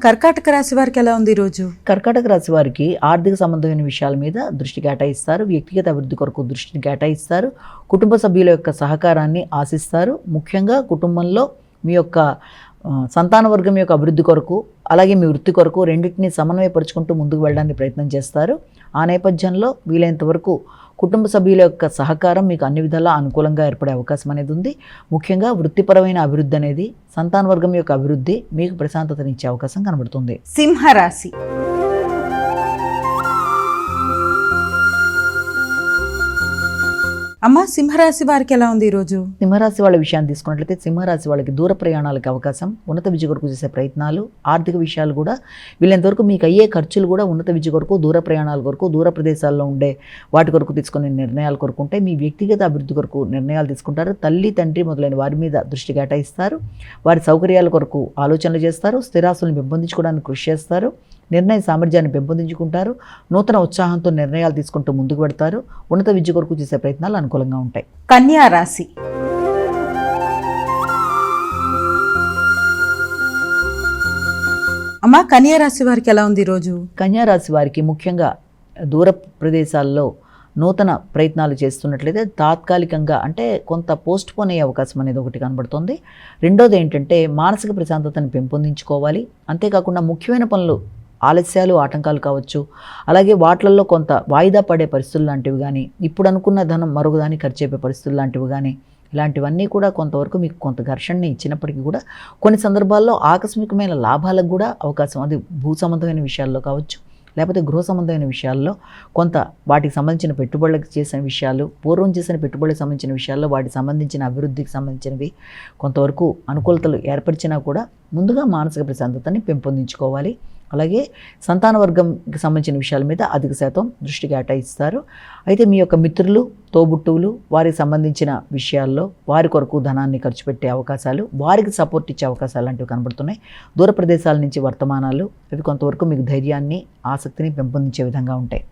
కర్కాటక రాశి వారికి ఎలా ఉంది ఈరోజు? కర్కాటక రాశి వారికి ఆర్థిక సంబంధమైన విషయాల మీద దృష్టి కేటాయిస్తారు. వ్యక్తిగత అభివృద్ధి కొరకు దృష్టిని కేటాయిస్తారు. కుటుంబ సభ్యుల యొక్క సహకారాన్ని ఆశిస్తారు. ముఖ్యంగా కుటుంబంలో మీ యొక్క సంతాన వర్గం యొక్క అభివృద్ధి కొరకు, అలాగే మీ వృత్తి కొరకు రెండింటినీ సమన్వయపరుచుకుంటూ ముందుకు వెళ్ళడానికి ప్రయత్నం చేస్తారు. ఆ నేపథ్యంలో వీలైనంత వరకు కుటుంబ సభ్యుల యొక్క సహకారం మీకు అన్ని విధాలా అనుకూలంగా ఏర్పడే అవకాశం అనేది ఉంది. ముఖ్యంగా వృత్తిపరమైన అభివృద్ధి అనేది, సంతాన వర్గం యొక్క అభివృద్ధి మీకు ప్రశాంతతనిచ్చే అవకాశం కనబడుతుంది. సింహరాశి. సింహరాశి వారికి ఎలా ఉంది ఈరోజు? సింహరాశి వాళ్ళ విషయాన్ని తీసుకున్నట్లయితే సింహరాశి వాళ్ళకి దూర ప్రయాణాలకు అవకాశం, ఉన్నత విద్య కొరకు చేసే ప్రయత్నాలు, ఆర్థిక విషయాలు కూడా వీళ్ళంతవరకు మీకు అయ్యే ఖర్చులు కూడా ఉన్నత విద్య కొరకు, దూర ప్రయాణాల కొరకు, దూర ప్రదేశాల్లో ఉండే వాటి కొరకు తీసుకునే నిర్ణయాల కొరకు ఉంటాయి. మీ వ్యక్తిగత అభివృద్ధి కొరకు నిర్ణయాలు తీసుకుంటారు. తల్లి, తండ్రి మొదలైన వారి మీద దృష్టి కేటాయిస్తారు. వారి సౌకర్యాల కొరకు ఆలోచనలు చేస్తారు. స్థిరాస్తులను పెంపొందించుకోవడానికి కృషి చేస్తారు. నిర్ణయ సామర్థ్యాన్ని పెంపొందించుకుంటారు. నూతన ఉత్సాహంతో నిర్ణయాలు తీసుకుంటూ ముందుకు పెడతారు. ఉన్నత విద్య కొరకు చేసే ప్రయత్నాలు అనుకూలంగా ఉంటాయి. కన్యా రాశి. కన్యా రాశి వారికి ఎలా ఉంది ఈరోజు? కన్యా రాశి వారికి ముఖ్యంగా దూర ప్రదేశాల్లో నూతన ప్రయత్నాలు చేస్తున్నట్లయితే తాత్కాలికంగా అంటే కొంత పోస్ట్ పోన్ అయ్యే అవకాశం అనేది ఒకటి కనబడుతుంది. రెండోది ఏంటంటే మానసిక ప్రశాంతతను పెంపొందించుకోవాలి. అంతేకాకుండా ముఖ్యమైన పనులు ఆలస్యాలు, ఆటంకాలు కావచ్చు. అలాగే వాటిల్లో కొంత వాయిదా పడే పరిస్థితులు లాంటివి కానీ, ఇప్పుడు అనుకున్న ధనం మరొకదాన్ని ఖర్చు అయిపోయే పరిస్థితులు లాంటివి కానీ, ఇలాంటివన్నీ కూడా కొంతవరకు మీకు కొంత ఘర్షణని ఇచ్చినప్పటికీ కూడా కొన్ని సందర్భాల్లో ఆకస్మికమైన లాభాలకు కూడా అవకాశం, అది భూ సంబంధమైన విషయాల్లో కావచ్చు, లేకపోతే గృహ సంబంధమైన విషయాల్లో కొంత వాటికి సంబంధించిన పెట్టుబడులకు చేసిన విషయాలు, పూర్వం చేసిన పెట్టుబడులకు సంబంధించిన విషయాల్లో వాటికి సంబంధించిన అభివృద్ధికి సంబంధించినవి కొంతవరకు అనుకూలతలు ఏర్పరిచినా కూడా ముందుగా మానసిక ప్రశాంతతని పెంపొందించుకోవాలి. అలాగే సంతాన వర్గంకి సంబంధించిన విషయాల మీద అధిక శాతం దృష్టి కేటాయిస్తారు. అయితే మీ యొక్క మిత్రులు, తోబుట్టువులు వారికి సంబంధించిన విషయాల్లో వారి కొరకు ధనాన్ని ఖర్చు పెట్టే అవకాశాలు, వారికి సపోర్ట్ ఇచ్చే అవకాశాలు లాంటివి కనబడుతున్నాయి. దూర ప్రదేశాల నుంచి వర్తమానాలు అవి కొంతవరకు మీకు ధైర్యాన్ని, ఆసక్తిని పెంపొందించే విధంగా ఉంటాయి.